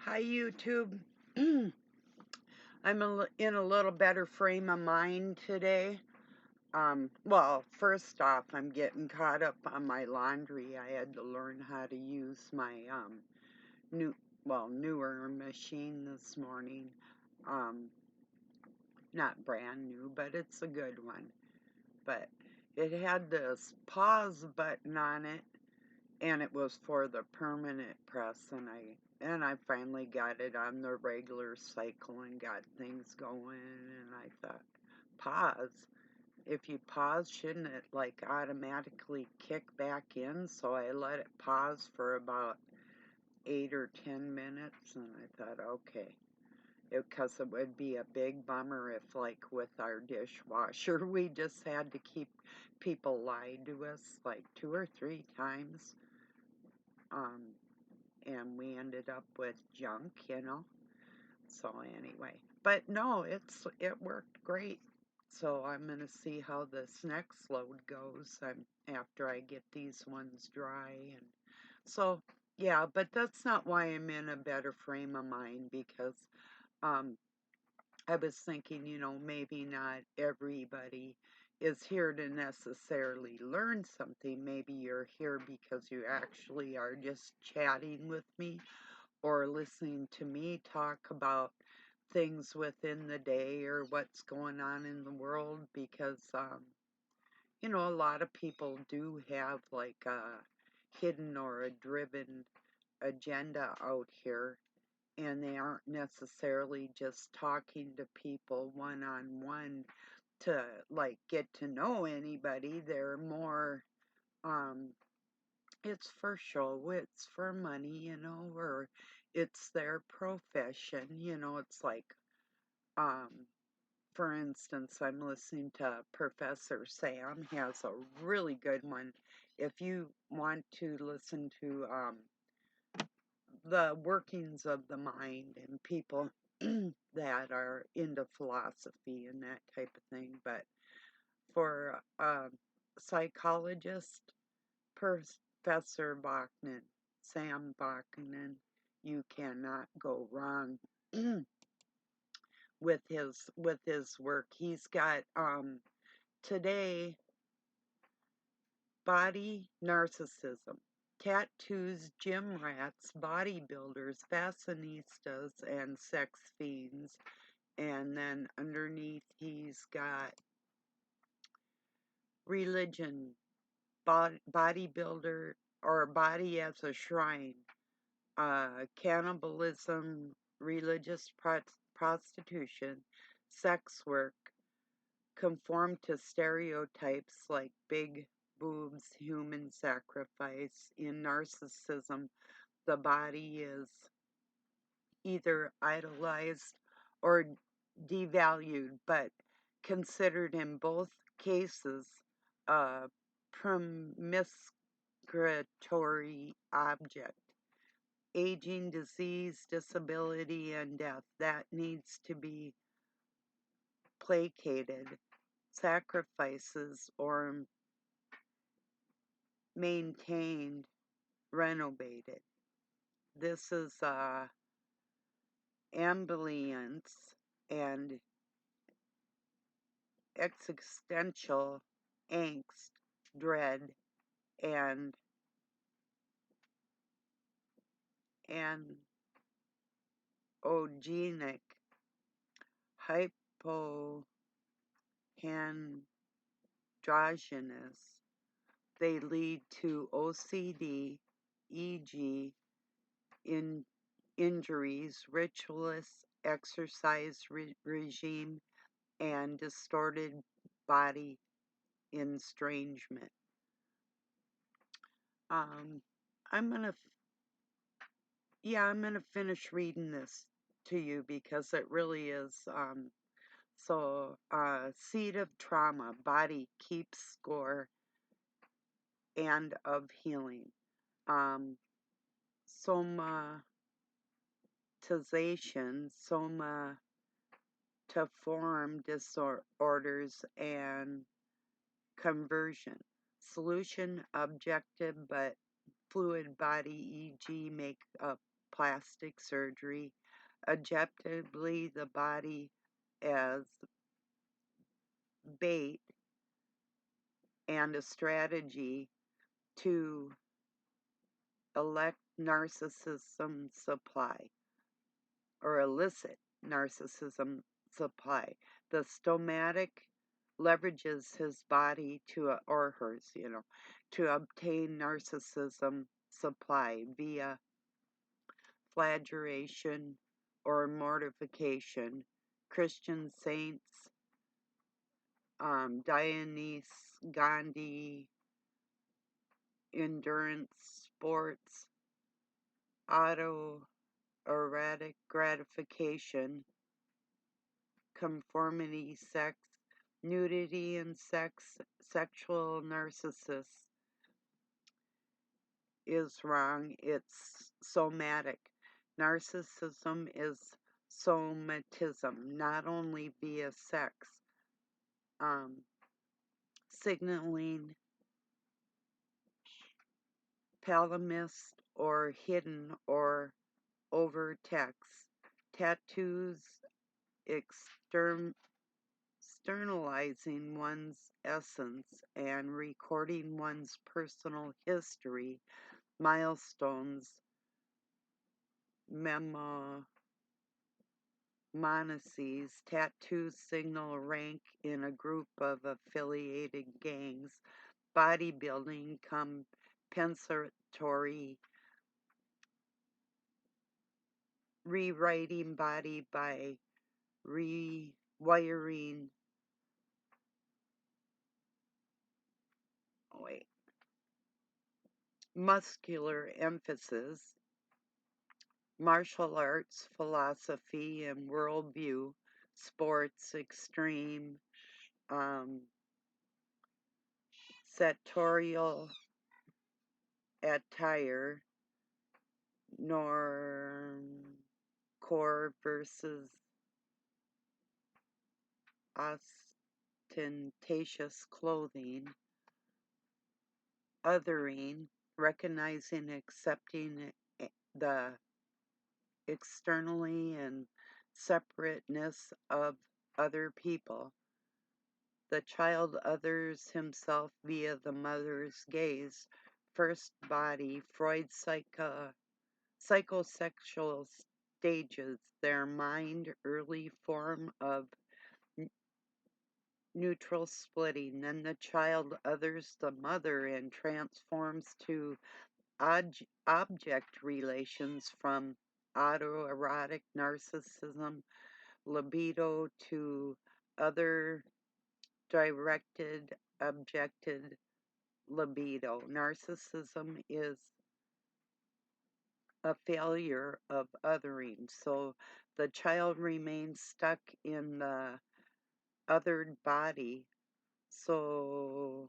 Hi, YouTube. In a little better frame of mind today. Well, first off, I'm getting caught up on my laundry. I had to learn how to use my new, newer machine this morning. Um, Not brand new, but it's a good one. But it had this pause button on it, and it was for the permanent press, and I finally got it on the regular cycle and got things going. And I thought, pause, if you pause, shouldn't it like automatically kick back in? So I let it pause for about 8 or 10 minutes, and I thought, okay, because it would be a big bummer if, like with our dishwasher, we just had to keep people lie to us like 2 or 3 times. um, and we ended up with junk. So anyway, but no, it worked great. So I'm gonna see how this next load goes. After I get these ones dry, and so yeah. But that's not why I'm in a better frame of mind, because um, I was thinking, maybe not everybody is here to necessarily learn something. Maybe you're here because you actually are just chatting with me or listening to me talk about things within the day or what's going on in the world, because a lot of people do have like a hidden or a driven agenda out here, and they aren't necessarily just talking to people one on one to like get to know anybody. They're more um it's for show, it's for money, or it's their profession. It's like, um, for instance, I'm listening to Professor Sam has a really good one. If you want to listen to the workings of the mind and people that are into philosophy and that type of thing, but for a psychologist, Professor Bachman, Sam Bachman, you cannot go wrong with his work. He's got today, body narcissism, tattoos, gym rats, bodybuilders, fashionistas, and sex fiends. And then underneath, he's got religion, bodybuilder, or body as a shrine, cannibalism, religious prostitution, sex work, conform to stereotypes like big boobs, human sacrifice. In narcissism, the body is either idolized or devalued, but considered in both cases a promiscuous object. Aging, disease, disability, and death that needs to be placated, sacrifices, or maintained, renovated. This is ambivalence and existential angst, dread, and ogenic hypoandrogenous. They lead to OCD, e.g., in injuries, ritualist exercise regime, and distorted body estrangement. Um, I'm gonna, yeah, I'm gonna finish reading this to you because it really is. Seed of trauma, body keeps score and of healing. Um, somatization, somatiform disorders, and conversion. Solution objective but fluid body, e.g., makeup plastic surgery, objectively the body as bait and a strategy to elect narcissism supply or elicit narcissism supply. The stomatic leverages his body to, or hers, to obtain narcissism supply via flagellation or mortification. Christian saints, Dionysus, Gandhi, endurance sports, autoerotic gratification, conformity, sex, nudity and sex, sexual narcissists is wrong. It's somatic. Narcissism is somatism, not only via sex. Signaling, palimpsest or hidden or over text. Tattoos externalizing one's essence and recording one's personal history, milestones, memomancies. Tattoos signal rank in a group of affiliated gangs. Bodybuilding compensatory, rewriting body by rewiring, muscular emphasis, martial arts, philosophy and worldview, sports, extreme, sartorial attire, normcore versus ostentatious clothing, othering, recognizing, accepting the externally and separateness of other people. The child others himself via the mother's gaze. First body, Freud's psychosexual stages, their mind, early form of neutral splitting. Then the child others the mother and transforms to object relations from autoerotic narcissism, libido to other directed, objected libido. Narcissism is a failure of othering. So the child remains stuck in the othered body, somatic,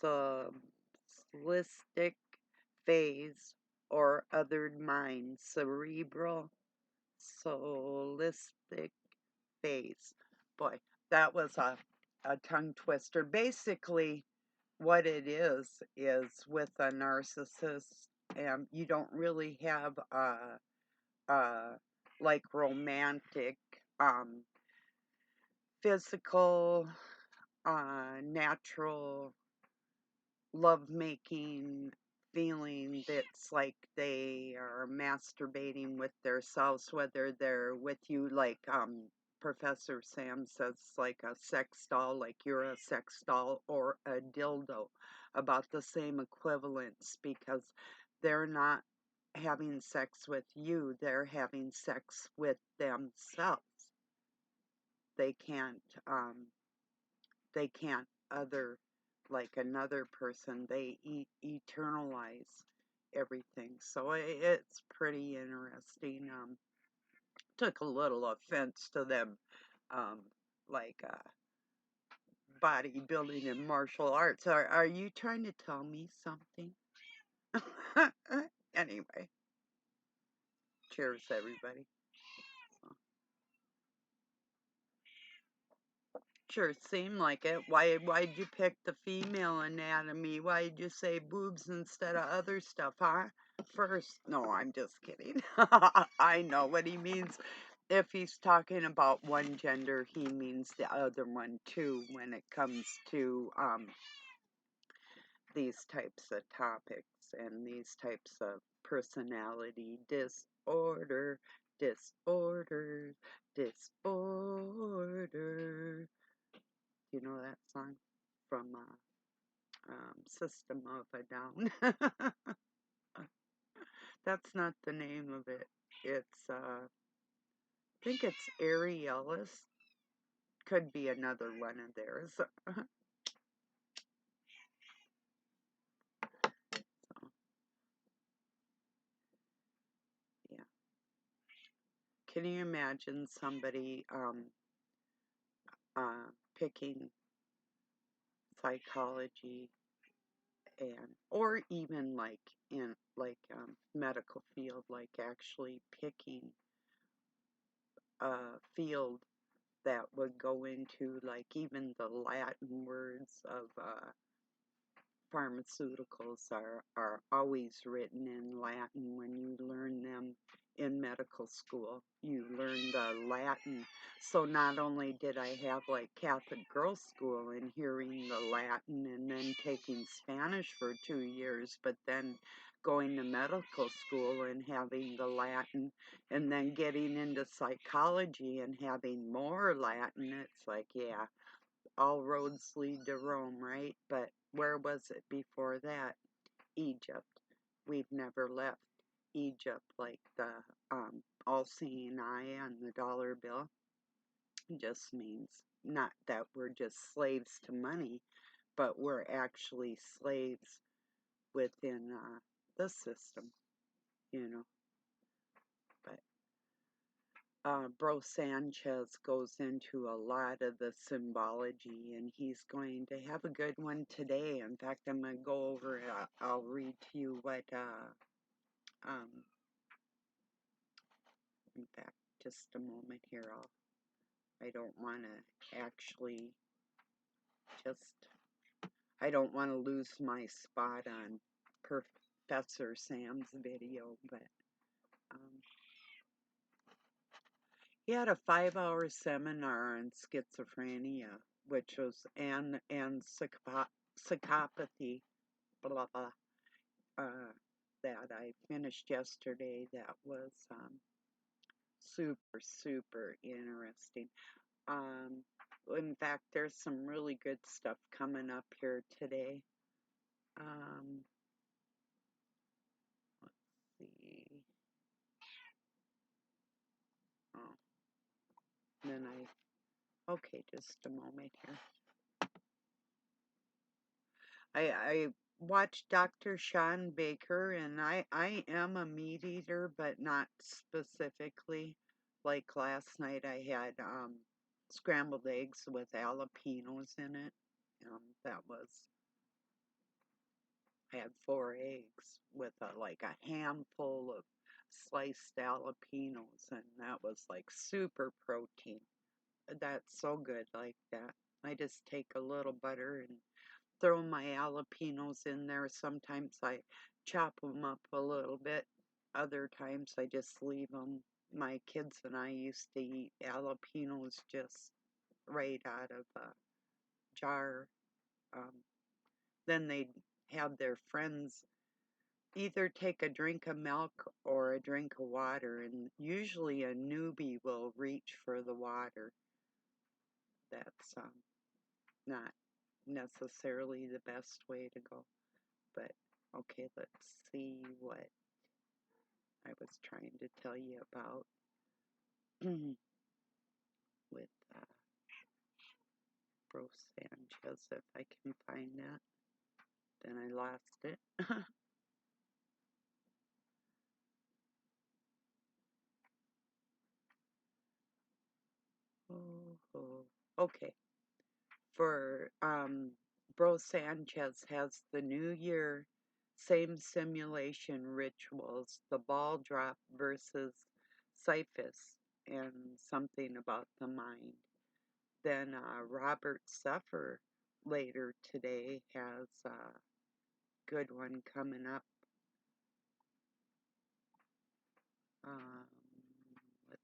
sublistic phase, or othered mind, cerebral, solistic phase. Boy, that was a tongue twister. Basically, what it is with a narcissist, you don't really have like romantic, physical, natural love-making feeling that's like they are masturbating with themselves, whether they're with you, like Professor Sam says, like a sex doll, like you're a sex doll, or a dildo, about the same equivalence, because they're not having sex with you, they're having sex with themselves. They can't they can't other like another person. They eternalize everything. So it's pretty interesting. Took a little offense to them, um, like bodybuilding and martial arts. Are you trying to tell me something? Anyway, cheers, everybody. Sure seemed like it. Why'd you pick the female anatomy? Why'd you say boobs instead of other stuff, huh? First, no, I'm just kidding. I know what he means. If he's talking about one gender, he means the other one too when it comes to these types of topics and these types of personality disorder, disorder. You know that song from System of a Down? That's not the name of it. It's, I think it's Ari Ellis. Could be another one of theirs. So, yeah. Can you imagine somebody picking psychology and or even like in like medical field, like actually picking a field that would go into like even the Latin words of pharmaceuticals are always written in Latin when you learn them in medical school. You learn the Latin. So not only did I have like Catholic girls' school and hearing the Latin and then taking Spanish for 2 years, but then going to medical school and having the Latin and then getting into psychology and having more Latin. It's like, yeah, all roads lead to Rome, right? But where was it before that? Egypt. We've never left Egypt, like the all-seeing eye on the dollar bill. Just means not that we're just slaves to money, but we're actually slaves within the system, you know. But Bro Sanchez goes into a lot of the symbology, and he's going to have a good one today. In fact, I'm going to go over it. I'll read to you what, um, in fact, just a moment here. I don't want to actually just, I don't want to lose my spot on Professor Sam's video, but um, he had a 5-hour seminar on schizophrenia, which was and psychopathy, blah blah, that I finished yesterday. That was super interesting. Um, in fact, there's some really good stuff coming up here today. Let's see. Oh, then okay, just a moment here. I watched Dr. Sean Baker, and I am a meat eater, but not specifically. Like last night, I had scrambled eggs with jalapenos in it. That was, I had 4 eggs with like a handful of sliced jalapenos, and that was like super protein. That's so good like that. I just take a little butter and throw my jalapenos in there. Sometimes I chop them up a little bit. Other times I just leave them. My kids and I used to eat jalapenos just right out of a jar. Um, then they'd have their friends either take a drink of milk or a drink of water, and usually a newbie will reach for the water. That's not necessarily the best way to go. But okay, let's see what I was trying to tell you about with Bro Sanchez. If I can find that, then I lost it. Oh, okay. For Bro Sanchez has the New Year same simulation rituals, the ball drop versus Cyphus, and something about the mind. then Robert Suffer later today has a good one coming up. Um, let's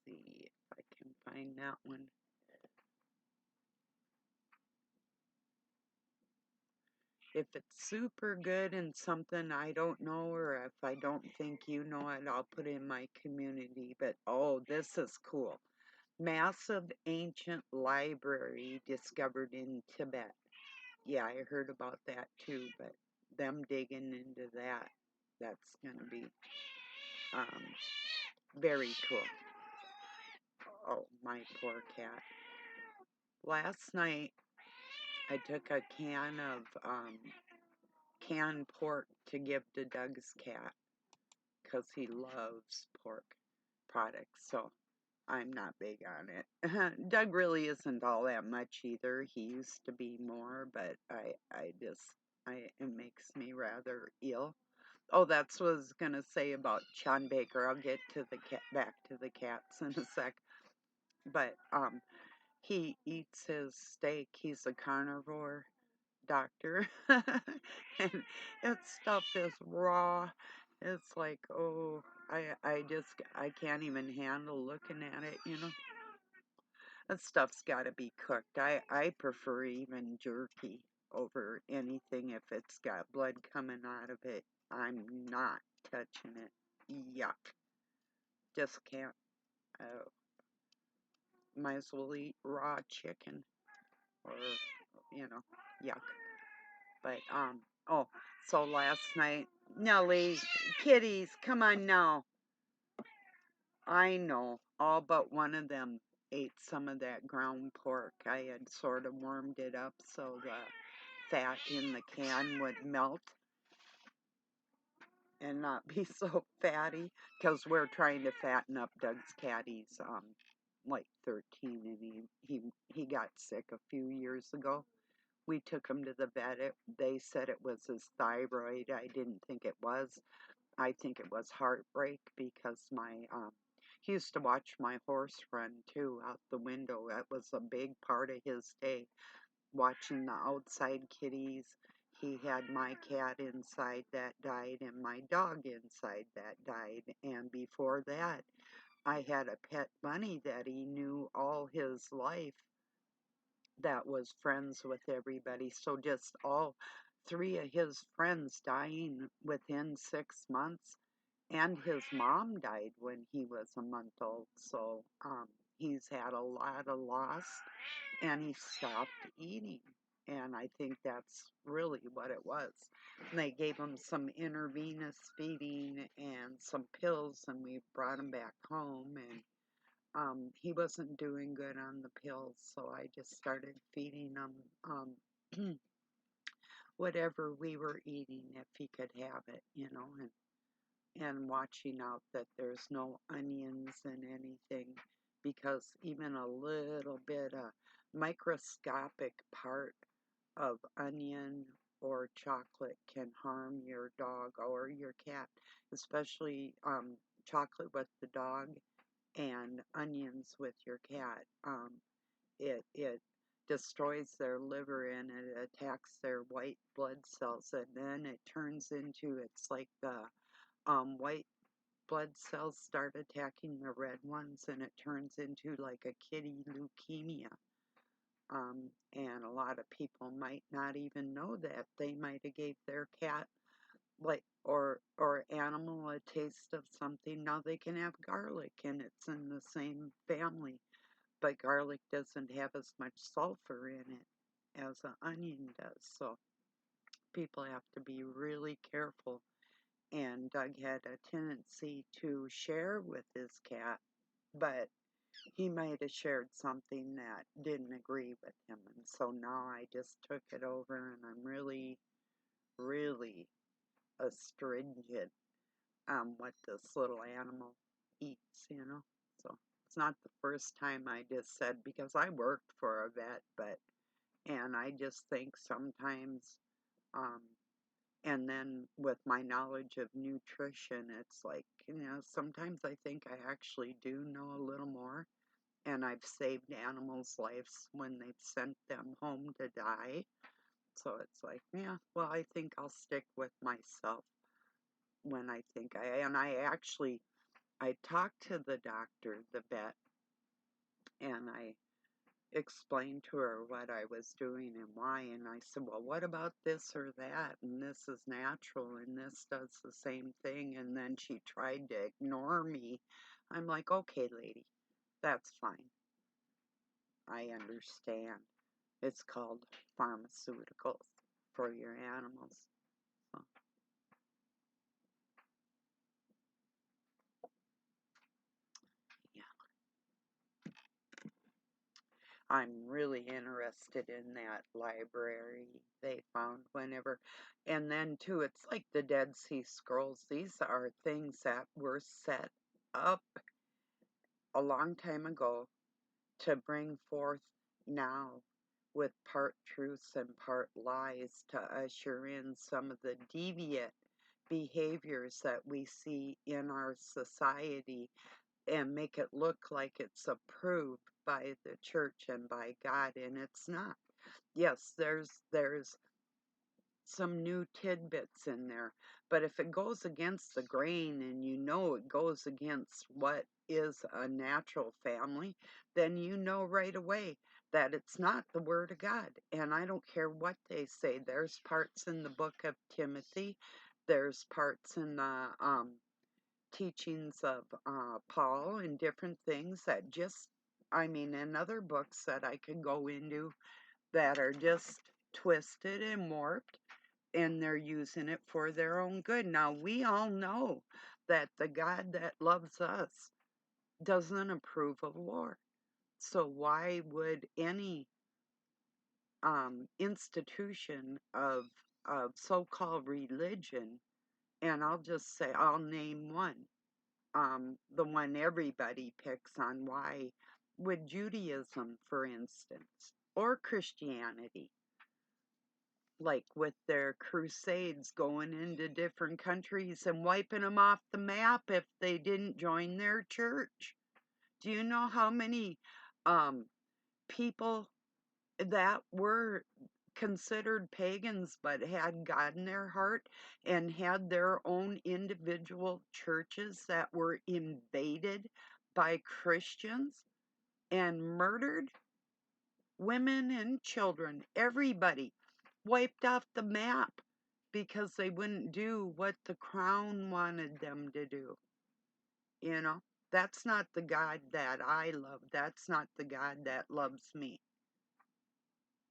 see if I can find that one. If it's super good and something I don't know, or if I don't think you know it, I'll put it in my community. But oh, this is cool. Massive ancient library discovered in Tibet. Yeah, I heard about that too, but them digging into that, that's going to be um, very cool. Oh, my poor cat. Last night, I took a can of canned pork to give to Doug's cat because he loves pork products. So I'm not big on it. Doug really isn't all that much either. He used to be more, but it makes me rather ill. Oh, that's what I was gonna say about Sean Baker. I'll get to the back to the cats in a sec. But he eats his steak. He's a carnivore doctor, and that stuff is raw. It's like, oh, I can't even handle looking at it. That stuff's got to be cooked. I prefer even jerky over anything if it's got blood coming out of it. I'm not touching it. Yuck. Just can't. Oh, might as well eat raw chicken or, yuck. But, oh, so last night, Nellie, kitties, come on now. I know, all but one of them ate some of that ground pork. I had sort of warmed it up so the fat in the can would melt and not be so fatty, because we're trying to fatten up Doug's cat. He's like 13, and he got sick a few years ago. We took him to the vet. They said it was his thyroid. I didn't think it was. I think it was heartbreak because he used to watch my horse run too out the window. That was a big part of his day, watching the outside kitties. He had my cat inside that died and my dog inside that died. And before that, I had a pet bunny that he knew all his life that was friends with everybody. So just all three of his friends dying within 6 months. And his mom died when he was a month old. So he's had a lot of loss, and he stopped eating. And I think that's really what it was. And they gave him some intravenous feeding and some pills, and we brought him back home. And he wasn't doing good on the pills, so I just started feeding him whatever we were eating if he could have it, and watching out that there's no onions in anything, because even a little bit, a microscopic part of onion or chocolate can harm your dog or your cat, especially chocolate with the dog and onions with your cat. It destroys their liver and it attacks their white blood cells, and then it turns into, it's like the white blood cells start attacking the red ones, and it turns into like a kitty leukemia. And a lot of people might not even know that. They might have gave their cat like or animal a taste of something. Now they can have garlic and it's in the same family, but garlic doesn't have as much sulfur in it as an onion does. So people have to be really careful. And Doug had a tendency to share with his cat, but he might have shared something that didn't agree with him. And so now I just took it over, and I'm really, really astringent what this little animal eats. So it's not the first time I just said, because I worked for a vet, and I just think sometimes, um, and then with my knowledge of nutrition, it's like, sometimes I think I actually do know a little more and I've saved animals' lives when they've sent them home to die. So it's like, yeah, well, I think I'll stick with myself when I think and I actually, I talked to the doctor, the vet, and I explained to her what I was doing and why. And I said, well, what about this or that? And this is natural and this does the same thing. And then she tried to ignore me. I'm like, okay, lady, that's fine. I understand. It's called pharmaceuticals for your animals. So, yeah, I'm really interested in that library they found whenever. And then, too, it's like the Dead Sea Scrolls. These are things that were set up a long time ago to bring forth now with part truths and part lies to usher in some of the deviant behaviors that we see in our society and make it look like it's approved by the church and by God, and it's not. Yes, there's some new tidbits in there, but if it goes against the grain and you know it goes against what is a natural family, then you know right away that it's not the Word of God. And I don't care what they say. There's parts in the book of Timothy, there's parts in the teachings of Paul and different things that just, I mean, and other books that I could go into that are just twisted and warped, and they're using it for their own good. Now, we all know that the God that loves us doesn't approve of war. So, why would any institution of so called religion, and I'll just say, I'll name one, the one everybody picks on, why would Judaism, for instance, or Christianity, like with their crusades going into different countries and wiping them off the map if they didn't join their church? Do you know how many um, people that were considered pagans but had God in their heart and had their own individual churches that were invaded by Christians and murdered? Women and children, everybody wiped off the map because they wouldn't do what the crown wanted them to do. You know, that's not the God that I love. That's not the God that loves me.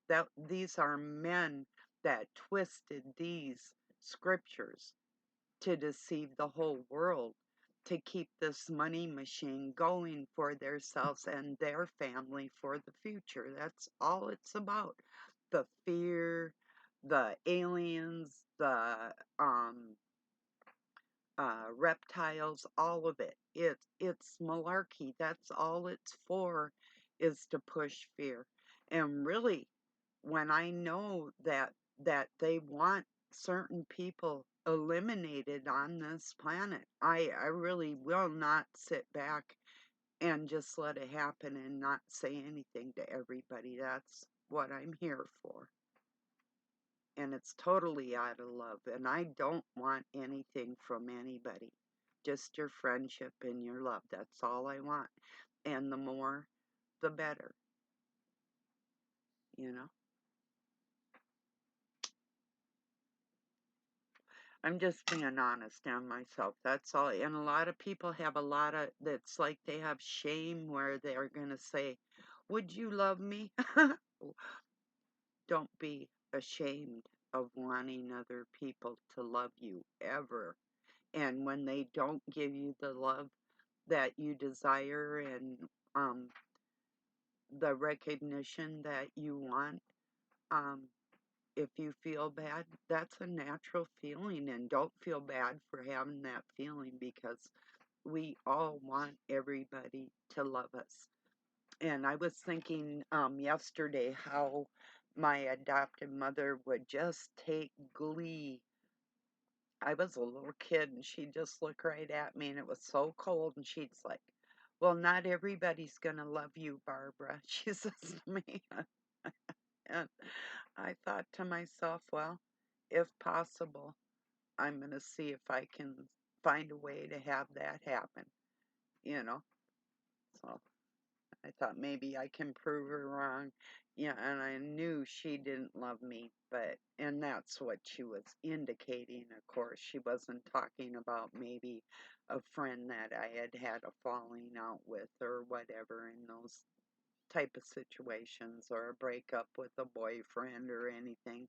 That these are men that twisted these scriptures to deceive the whole world, to keep this money machine going for themselves and their family for the future. That's all it's about. The fear, the aliens, the um, reptiles, all of it. It's malarkey. That's all it's for, is to push fear. And really, when I know that they want certain people eliminated on this planet, I really will not sit back and just let it happen and not say anything to everybody. That's what I'm here for. And it's totally out of love. And I don't want anything from anybody. Just your friendship and your love. That's all I want. And the more, the better. You know? I'm just being honest on myself. That's all. And a lot of people have a lot of, that's like they have shame where they're going to say, would you love me? Don't be ashamed of wanting other people to love you ever. And when they don't give you the love that you desire and um, the recognition that you want, um, if you feel bad, that's a natural feeling, and don't feel bad for having that feeling because we all want everybody to love us. And I was thinking yesterday how my adopted mother would just take glee. I was a little kid and she'd just look right at me and it was so cold and she'd like, Well, not everybody's gonna love you, Barbara, she says to me. And I thought to myself, well, if possible, I'm gonna see if I can find a way to have that happen, you know. So I thought maybe I can prove her wrong. Yeah, and I knew she didn't love me, and that's what she was indicating, of course. She wasn't talking about maybe a friend that I had had a falling out with or whatever in those type of situations, or a breakup with a boyfriend or anything.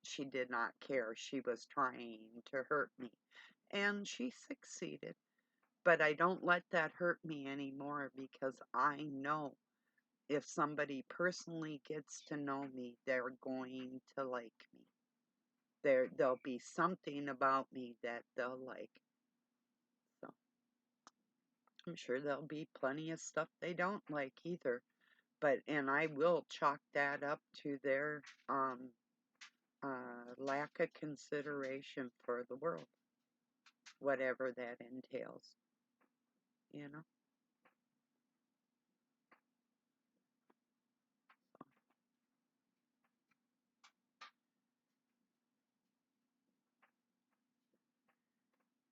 She did not care. She was trying to hurt me, and she succeeded. But I don't let that hurt me anymore because I know if somebody personally gets to know me, they're going to like me. There'll be something about me that they'll like. So I'm sure there'll be plenty of stuff they don't like either. And I will chalk that up to their lack of consideration for the world, whatever that entails, you know?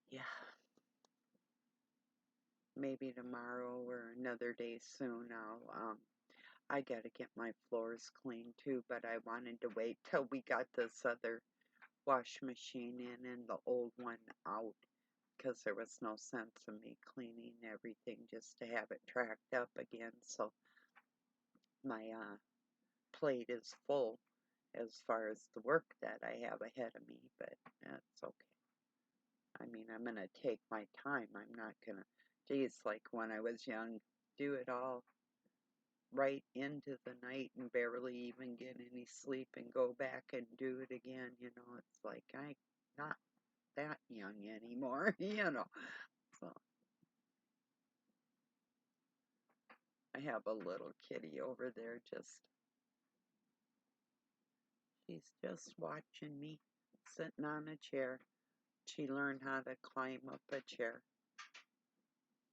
Yeah, maybe tomorrow or another day soon I gotta get my floors cleaned too, but I wanted to wait till we got this other wash machine in and the old one out because there was no sense in me cleaning everything just to have it tracked up again. So my plate is full as far as the work that I have ahead of me, but that's okay. I mean, I'm gonna take my time. I'm not gonna, geez, like when I was young, do it all right into the night and barely even get any sleep and go back and do it again. It's like I'm not that young anymore, So I have a little kitty over there she's just watching me sitting on a chair. She learned how to climb up a chair.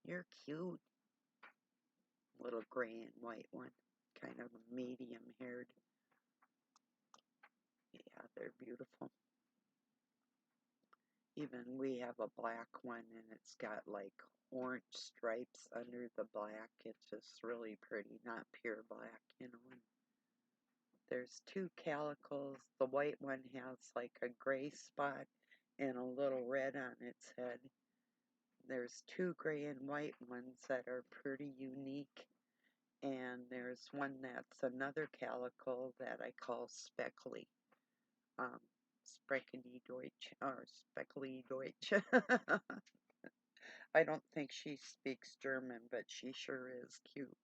You're cute. Little gray and white one. Kind of medium haired. Yeah, they're beautiful. Even we have a black one and it's got like orange stripes under the black. It's just really pretty, not pure black. And there's two calicles. The white one has like a gray spot and a little red on its head. There's two gray and white ones that are pretty unique. And there's one that's another calico that I call Speckly. Um, Spreckly Deutsch, or Speckly Deutsch. I don't think she speaks German, but she sure is cute.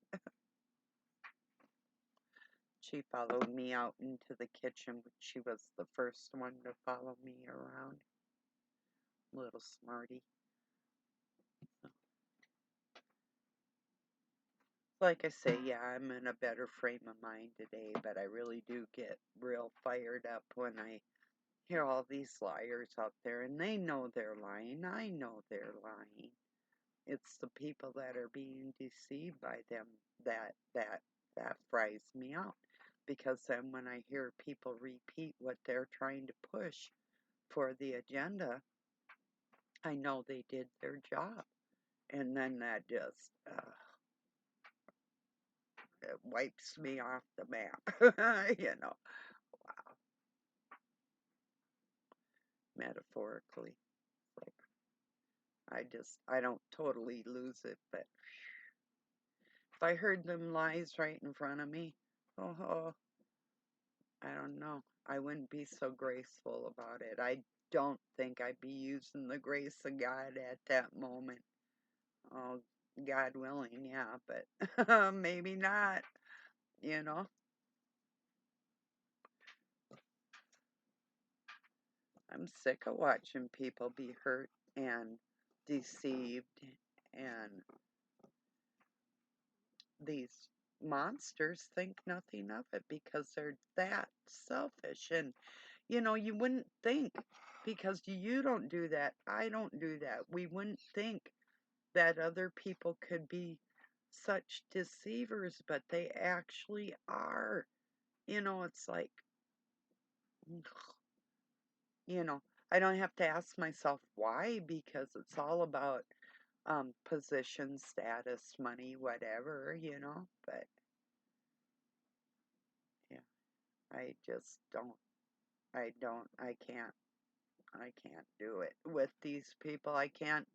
She followed me out into the kitchen. She was the first one to follow me around. Little smarty. Like I say, yeah, I'm in a better frame of mind today, but I really do get real fired up when I hear all these liars out there, and they know they're lying. I know they're lying. It's the people that are being deceived by them that fries me out. Because then when I hear people repeat what they're trying to push for the agenda, I know they did their job. And then that just it wipes me off the map. Wow, metaphorically. Like I don't totally lose it, but if I heard them lies right in front of me, oh, I don't know. I wouldn't be so graceful about it. I don't think I'd be using the grace of God at that moment. Oh, God willing, yeah, but maybe not, you know. I'm sick of watching people be hurt and deceived, and these monsters think nothing of it because they're that selfish. And you wouldn't think, because you don't do that, I don't do that, we wouldn't think that other people could be such deceivers, but they actually are. It's like, you know, I don't have to ask myself why because it's all about position, status, money, whatever. But yeah, I just don't, I can't do it with these people. I can't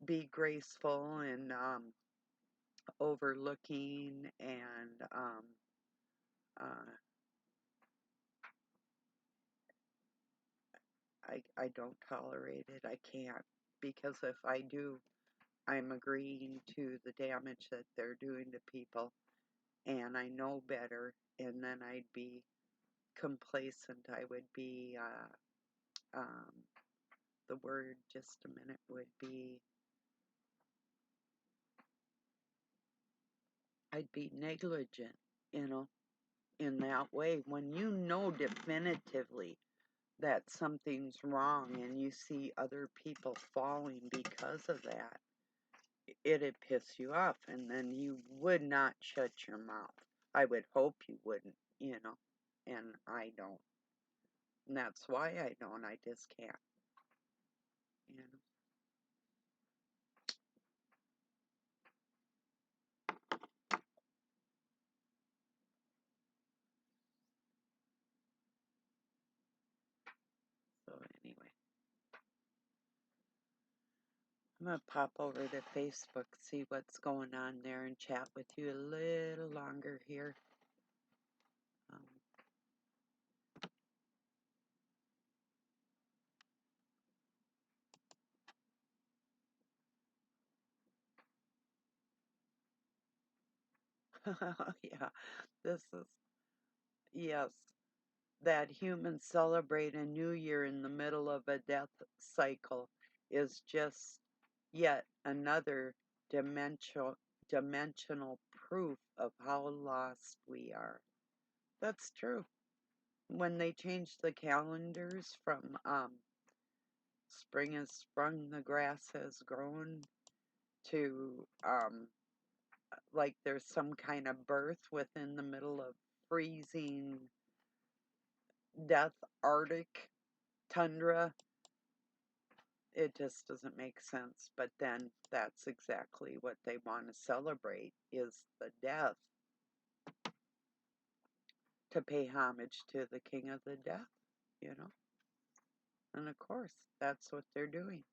be graceful and overlooking and uh, I don't tolerate it. I can't because if I do, I'm agreeing to the damage that they're doing to people, and I know better, and then I'd be complacent. I would be, the word just a minute would be, I'd be negligent, you know, in that way. When you know definitively that something's wrong and you see other people falling because of that, it'd piss you off, and then you would not shut your mouth. I would hope you wouldn't, and I don't. And that's why I don't. I just can't. So anyway, I'm gonna pop over to Facebook, see what's going on there, and chat with you a little longer here. Yeah, this is, yes, that humans celebrate a new year in the middle of a death cycle is just yet another dimensional proof of how lost we are. That's true. When they changed the calendars from spring has sprung, the grass has grown to like there's some kind of birth within the middle of freezing death Arctic tundra, it just doesn't make sense. But then that's exactly what they want to celebrate is the death, to pay homage to the king of the death, you know? And of course, that's what they're doing.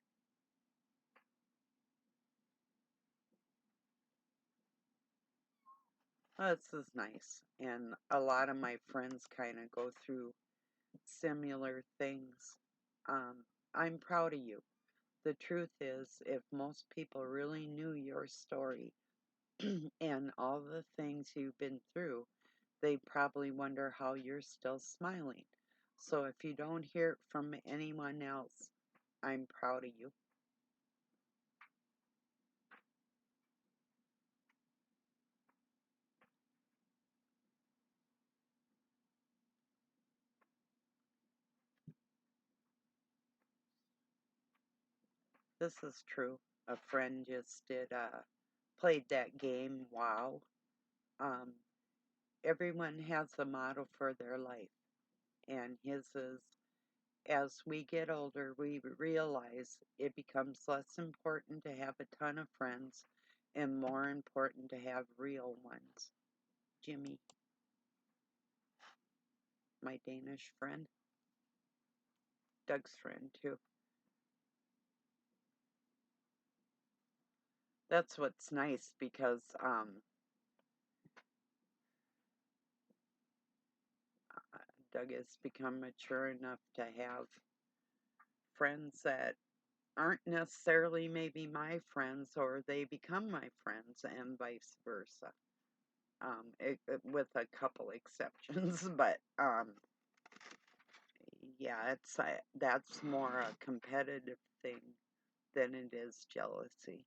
Well, this is nice. And a lot of my friends kind of go through similar things. Um, I'm proud of you. The truth is, if most people really knew your story and all the things you've been through, they probably wonder how you're still smiling. So if you don't hear it from anyone else, I'm proud of you. This is true. A friend just did played that game. Wow. Um, Everyone has a motto for their life, and his is, as we get older, we realize it becomes less important to have a ton of friends and more important to have real ones. Jimmy, my Danish friend, Doug's friend too. That's what's nice because Doug has become mature enough to have friends that aren't necessarily maybe my friends, or they become my friends, and vice versa. With a couple exceptions, but yeah, that's more a competitive thing than it is jealousy.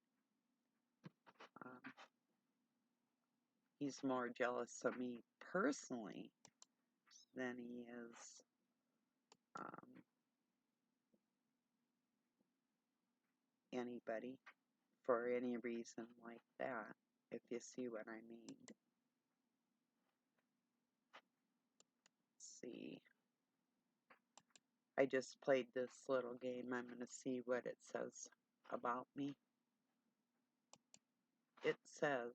Um, he's more jealous of me personally than he is um, anybody. for any reason like that, if you see what I mean. Let's see. I just played this little game. I'm going to see what it says about me. It says,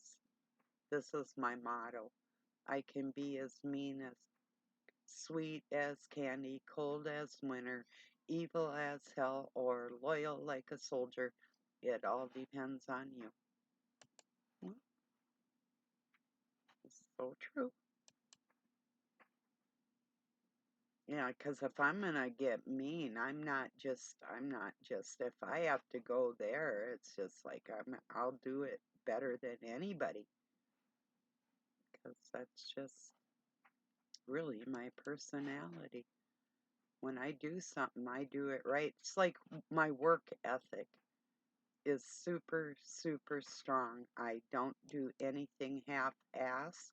this is my motto: I can be as mean as sweet as candy, cold as winter, evil as hell, or loyal like a soldier. It all depends on you. Well, it's so true. Yeah, because if I'm gonna get mean, I'm not just, if I have to go there, it's just like I'll do it better than anybody. Because that's just really my personality. When I do something, I do it right. It's like my work ethic is super, super strong. I don't do anything half-ass.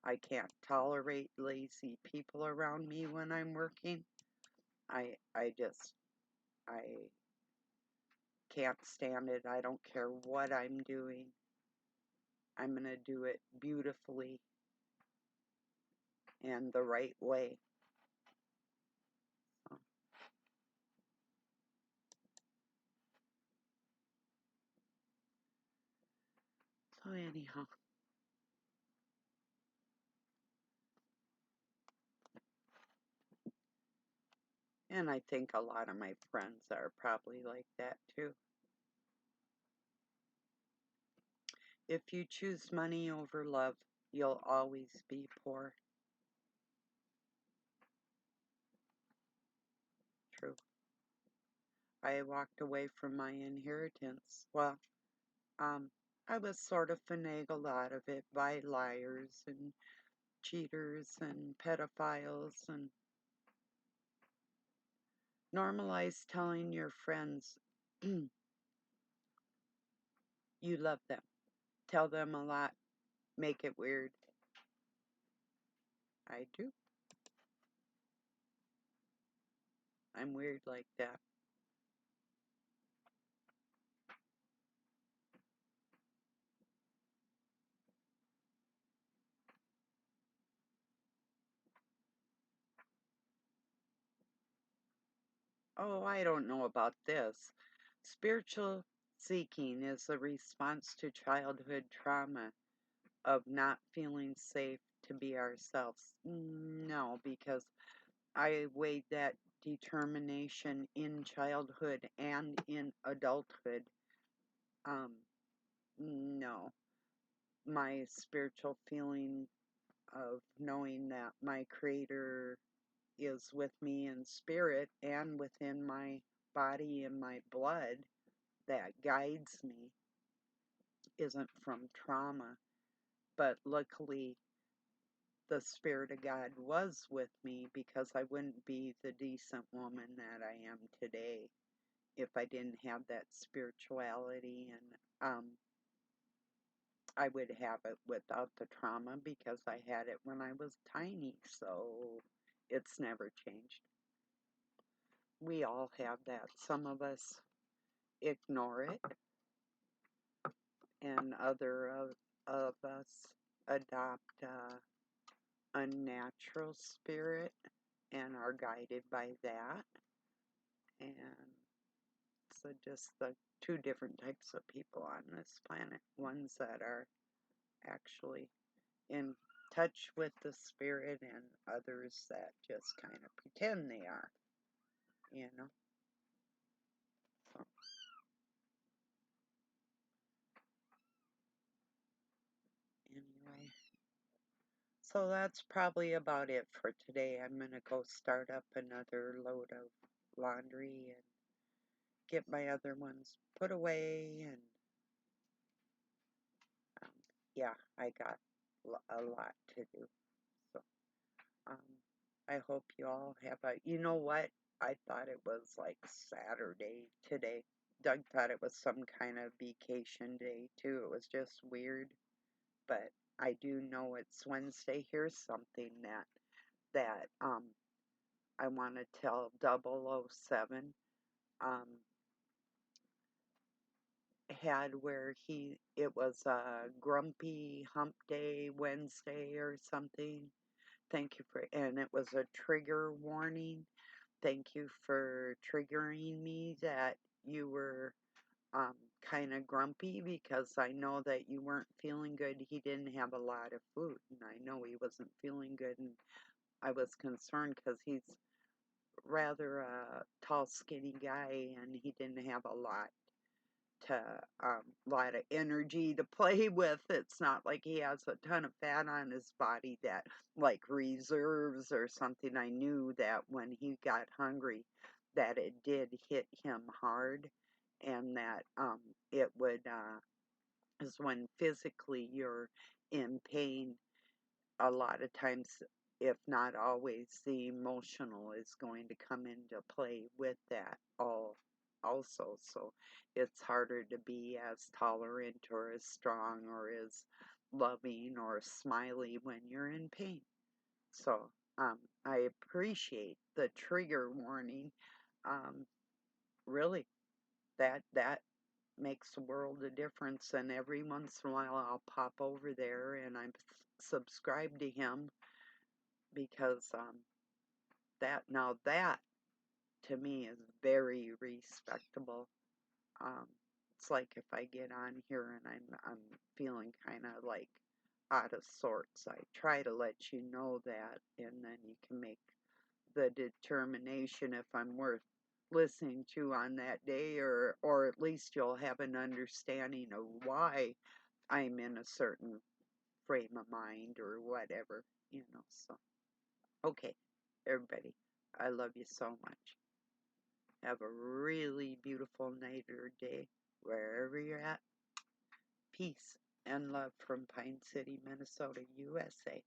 I can't tolerate lazy people around me when I'm working. I just, I can't stand it. I don't care what I'm doing. I'm going to do it beautifully and the right way. So anyhow. And I think a lot of my friends are probably like that too. If you choose money over love, you'll always be poor. True. I walked away from my inheritance. Well, I was sort of finagled out of it by liars and cheaters and pedophiles, and normalize telling your friends you love them. Tell them a lot. Make it weird. I do. I'm weird like that. Oh, I don't know about this. Spiritual seeking is a response to childhood trauma of not feeling safe to be ourselves. No, because I weighed that determination in childhood and in adulthood. Um, no. My spiritual feeling of knowing that my Creator is with me in spirit and within my body and my blood that guides me isn't from trauma. But luckily, the Spirit of God was with me, because I wouldn't be the decent woman that I am today if I didn't have that spirituality. And I would have it without the trauma because I had it when I was tiny, so it's never changed. We all have that. Some of us ignore it, and other of us adopt unnatural spirit and are guided by that. And so just the two different types of people on this planet. Ones that are actually in touch with the spirit, and others that just kind of pretend they are, you know. So anyway, so that's probably about it for today. I'm gonna go start up another load of laundry and get my other ones put away, and um, yeah, I got a lot to do. So um, I hope you all have a, you know what? I thought it was like Saturday today. Doug thought it was some kind of vacation day too. It was just weird, but I do know it's Wednesday. Here's something that I want to tell 007. Um, had where it was a grumpy hump day Wednesday or something. Thank you and it was a trigger warning. Thank you for triggering me that you were um, kind of grumpy because I know that you weren't feeling good. He didn't have a lot of food, and I know he wasn't feeling good, and I was concerned because he's rather a tall, skinny guy, and he didn't have a to lot of energy to play with. It's not like he has a ton of fat on his body that like reserves or something. I knew that when he got hungry that it did hit him hard, and that it would is when physically you're in pain, a lot of times, if not always, the emotional is going to come into play with that also. So it's harder to be as tolerant or as strong or as loving or smiley when you're in pain. So I appreciate the trigger warning. Um, really, that makes a world of difference. And every once in a while, I'll pop over there and I'm subscribed to him because that to me is very respectable. Um, it's like if I get on here and I'm feeling kind of like out of sorts, I try to let you know that, and then you can make the determination if I'm worth listening to on that day, or at least you'll have an understanding of why I'm in a certain frame of mind or whatever, So, okay, everybody, I love you so much. Have a really beautiful night or day wherever you're at. Peace and love from Pine City, Minnesota, USA.